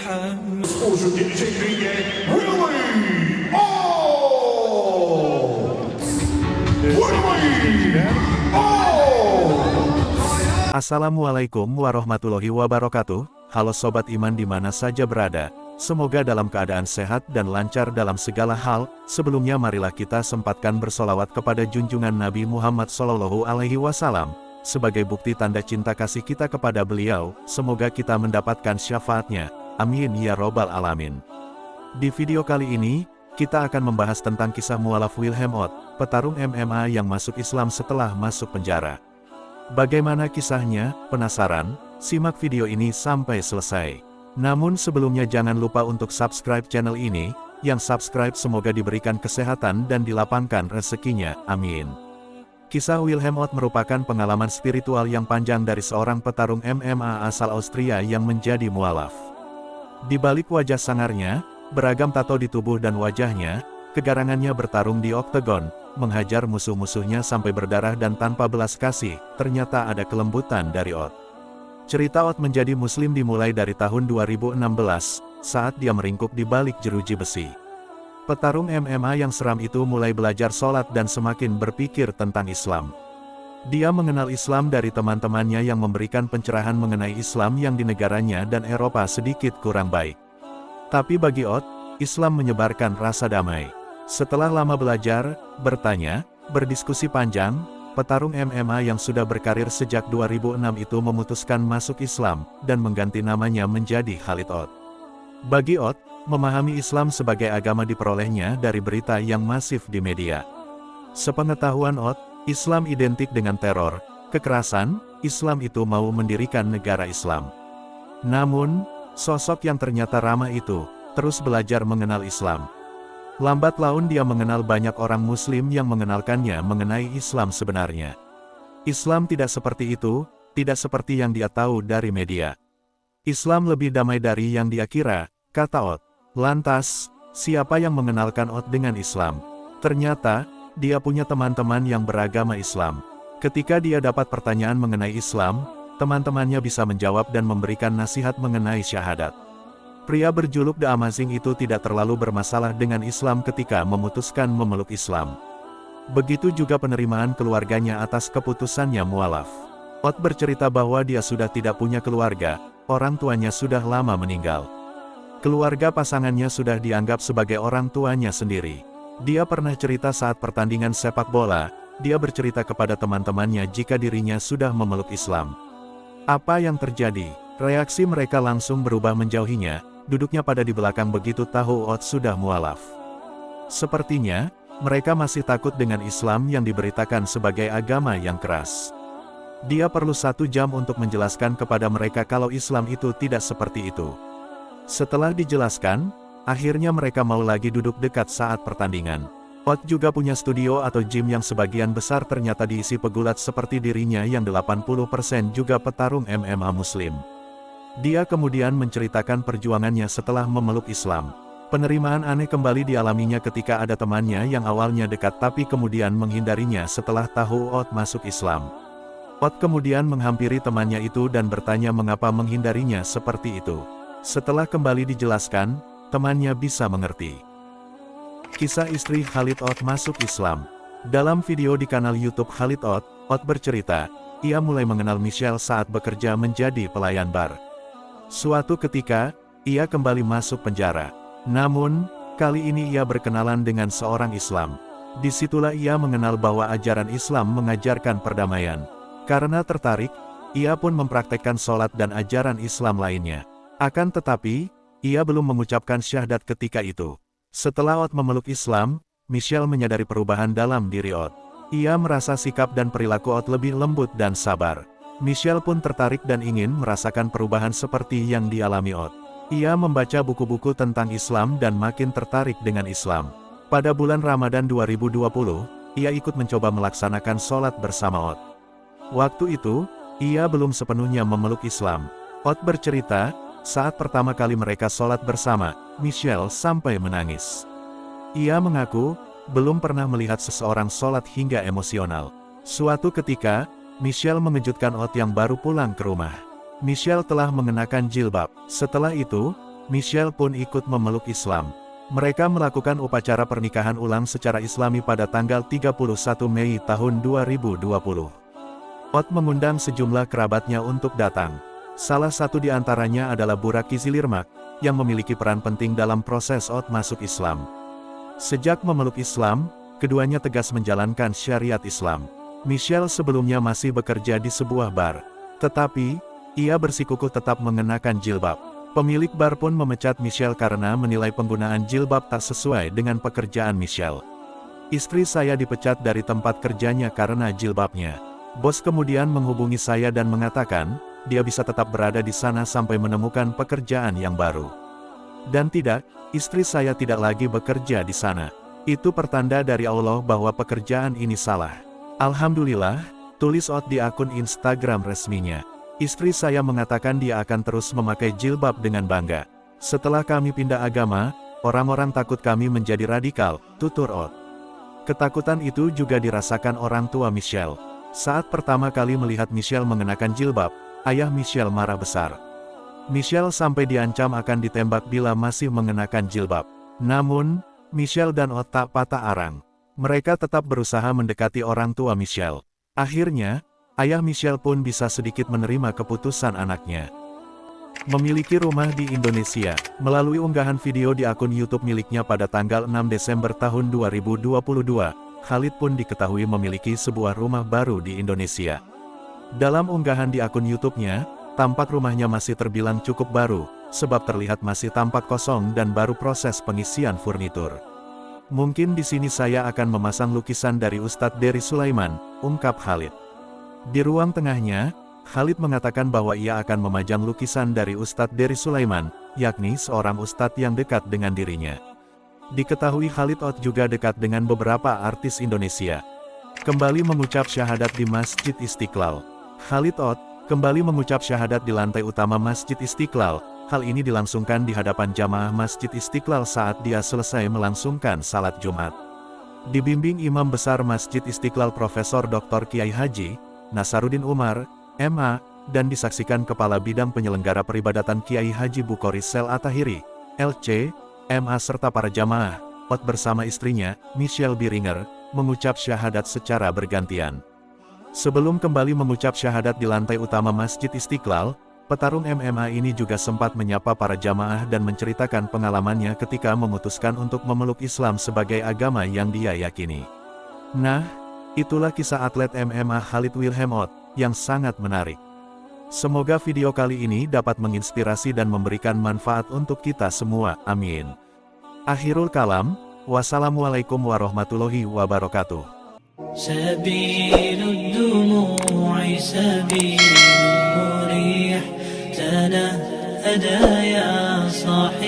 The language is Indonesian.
محمد. Aujourd'hui, j'ai crié Willy! Oh! Willy! Oh! Assalamualaikum warahmatullahi wabarakatuh. Halo sobat iman di mana saja berada. Semoga dalam keadaan sehat dan lancar dalam segala hal. Sebelumnya marilah kita sempatkan bersolawat kepada junjungan Nabi Muhammad SAW. Sebagai bukti tanda cinta kasih kita kepada beliau, semoga kita mendapatkan syafaatnya. Amin ya robbal alamin. Di video kali ini, kita akan membahas tentang kisah mualaf Wilhelm Ott, petarung MMA yang masuk Islam setelah masuk penjara. Bagaimana kisahnya? Penasaran? Simak video ini sampai selesai. Namun sebelumnya jangan lupa untuk subscribe channel ini. Yang subscribe semoga diberikan kesehatan dan dilapangkan rezekinya. Amin. Kisah Wilhelm Ott merupakan pengalaman spiritual yang panjang dari seorang petarung MMA asal Austria yang menjadi mualaf. Di balik wajah sangarnya, beragam tato di tubuh dan wajahnya, kegarangannya bertarung di oktagon, menghajar musuh-musuhnya sampai berdarah dan tanpa belas kasih. Ternyata ada kelembutan dari Ott. Cerita Ott menjadi muslim dimulai dari tahun 2016, saat dia meringkuk di balik jeruji besi. Petarung MMA yang seram itu mulai belajar sholat dan semakin berpikir tentang Islam. Dia mengenal Islam dari teman-temannya yang memberikan pencerahan mengenai Islam yang di negaranya dan Eropa sedikit kurang baik. Tapi bagi Ott, Islam menyebarkan rasa damai. Setelah lama belajar, bertanya, berdiskusi panjang, petarung MMA yang sudah berkarir sejak 2006 itu memutuskan masuk Islam, dan mengganti namanya menjadi Khalid Ott. Bagi Ott, memahami Islam sebagai agama diperolehnya dari berita yang masif di media. Sepengetahuan Ott, Islam identik dengan teror, kekerasan. Islam itu mau mendirikan negara Islam. Namun, sosok yang ternyata ramah itu, terus belajar mengenal Islam. Lambat laun dia mengenal banyak orang muslim yang mengenalkannya mengenai Islam sebenarnya. Islam tidak seperti itu, tidak seperti yang dia tahu dari media. Islam lebih damai dari yang dia kira, kata Ott. Lantas, siapa yang mengenalkan Ott dengan Islam? Ternyata, dia punya teman-teman yang beragama Islam. Ketika dia dapat pertanyaan mengenai Islam, teman-temannya bisa menjawab dan memberikan nasihat mengenai syahadat. Pria berjuluk The Amazing itu tidak terlalu bermasalah dengan Islam ketika memutuskan memeluk Islam. Begitu juga penerimaan keluarganya atas keputusannya mualaf. Ott bercerita bahwa dia sudah tidak punya keluarga, orang tuanya sudah lama meninggal. Keluarga pasangannya sudah dianggap sebagai orang tuanya sendiri. Dia pernah cerita saat pertandingan sepak bola, dia bercerita kepada teman-temannya jika dirinya sudah memeluk Islam. Apa yang terjadi? Reaksi mereka langsung berubah menjauhinya, duduknya pada di belakang begitu tahu Ott sudah mualaf. Sepertinya, mereka masih takut dengan Islam yang diberitakan sebagai agama yang keras. Dia perlu 1 jam untuk menjelaskan kepada mereka kalau Islam itu tidak seperti itu. Setelah dijelaskan, akhirnya mereka mau lagi duduk dekat saat pertandingan. Ott juga punya studio atau gym yang sebagian besar ternyata diisi pegulat seperti dirinya yang 80% juga petarung MMA muslim. Dia kemudian menceritakan perjuangannya setelah memeluk Islam. Penerimaan aneh kembali dialaminya ketika ada temannya yang awalnya dekat tapi kemudian menghindarinya setelah tahu Ott masuk Islam. Ott kemudian menghampiri temannya itu dan bertanya mengapa menghindarinya seperti itu. Setelah kembali dijelaskan, temannya bisa mengerti. Kisah istri Khalid Ott masuk Islam. Dalam video di kanal YouTube Khalid Ott, Ott bercerita, ia mulai mengenal Michelle saat bekerja menjadi pelayan bar. Suatu ketika, ia kembali masuk penjara. Namun, kali ini ia berkenalan dengan seorang Islam. Disitulah ia mengenal bahwa ajaran Islam mengajarkan perdamaian. Karena tertarik, ia pun mempraktekkan sholat dan ajaran Islam lainnya. Akan tetapi, ia belum mengucapkan syahadat ketika itu. Setelah Ott memeluk Islam, Michelle menyadari perubahan dalam diri Ott. Ia merasa sikap dan perilaku Ott lebih lembut dan sabar. Michelle pun tertarik dan ingin merasakan perubahan seperti yang dialami Ott. Ia membaca buku-buku tentang Islam dan makin tertarik dengan Islam. Pada bulan Ramadan 2020, ia ikut mencoba melaksanakan sholat bersama Ott. Waktu itu, ia belum sepenuhnya memeluk Islam. Ott bercerita, saat pertama kali mereka sholat bersama, Michelle sampai menangis. Ia mengaku, belum pernah melihat seseorang sholat hingga emosional. Suatu ketika, Michelle mengejutkan Ott yang baru pulang ke rumah. Michelle telah mengenakan jilbab. Setelah itu, Michelle pun ikut memeluk Islam. Mereka melakukan upacara pernikahan ulang secara Islami pada tanggal 31 Mei tahun 2020. Ott mengundang sejumlah kerabatnya untuk datang. Salah satu di antaranya adalah Burak Kizilirmak, yang memiliki peran penting dalam proses Ott masuk Islam. Sejak memeluk Islam, keduanya tegas menjalankan syariat Islam. Michelle sebelumnya masih bekerja di sebuah bar. Tetapi, ia bersikukuh tetap mengenakan jilbab. Pemilik bar pun memecat Michelle karena menilai penggunaan jilbab tak sesuai dengan pekerjaan Michelle. Istri saya dipecat dari tempat kerjanya karena jilbabnya. Bos kemudian menghubungi saya dan mengatakan, dia bisa tetap berada di sana sampai menemukan pekerjaan yang baru. Dan tidak, istri saya tidak lagi bekerja di sana. Itu pertanda dari Allah bahwa pekerjaan ini salah. Alhamdulillah, tulis Ott di akun Instagram resminya. Istri saya mengatakan dia akan terus memakai jilbab dengan bangga. Setelah kami pindah agama, orang-orang takut kami menjadi radikal, tutur Ott. Ketakutan itu juga dirasakan orang tua Michelle. Saat pertama kali melihat Michelle mengenakan jilbab, ayah Michelle marah besar. Michelle sampai diancam akan ditembak bila masih mengenakan jilbab. Namun, Michelle dan Ott tak patah arang. Mereka tetap berusaha mendekati orang tua Michelle. Akhirnya, ayah Michelle pun bisa sedikit menerima keputusan anaknya. Memiliki rumah di Indonesia. Melalui unggahan video di akun YouTube miliknya pada tanggal 6 Desember tahun 2022, Khalid pun diketahui memiliki sebuah rumah baru di Indonesia. Dalam unggahan di akun YouTube-nya, tampak rumahnya masih terbilang cukup baru, sebab terlihat masih tampak kosong dan baru proses pengisian furnitur. Mungkin di sini saya akan memasang lukisan dari Ustadz Dery Sulaiman, ungkap Khalid. Di ruang tengahnya, Khalid mengatakan bahwa ia akan memajang lukisan dari Ustadz Dery Sulaiman, yakni seorang ustadz yang dekat dengan dirinya. Diketahui Khalid Ott juga dekat dengan beberapa artis Indonesia. Kembali mengucap syahadat di Masjid Istiqlal. Khalid Ott kembali mengucap syahadat di lantai utama Masjid Istiqlal. Hal ini dilangsungkan di hadapan jamaah Masjid Istiqlal saat dia selesai melangsungkan salat Jumat. Dibimbing Imam Besar Masjid Istiqlal Profesor Dr. Kiai Haji Nasaruddin Umar, MA, dan disaksikan Kepala Bidang Penyelenggara Peribadatan Kiai Haji Bukhari Sel Atahiri, LC, MA serta para jamaah. Ott bersama istrinya, Michelle Biringer, mengucap syahadat secara bergantian. Sebelum kembali mengucap syahadat di lantai utama Masjid Istiqlal, petarung MMA ini juga sempat menyapa para jamaah dan menceritakan pengalamannya ketika memutuskan untuk memeluk Islam sebagai agama yang dia yakini. Nah, itulah kisah atlet MMA Khalid Wilhelm Ott, yang sangat menarik. Semoga video kali ini dapat menginspirasi dan memberikan manfaat untuk kita semua, amin. Akhirul kalam, wassalamualaikum warahmatullahi wabarakatuh. سبيل الدموع سبيل مريح تنهدى يا صاحي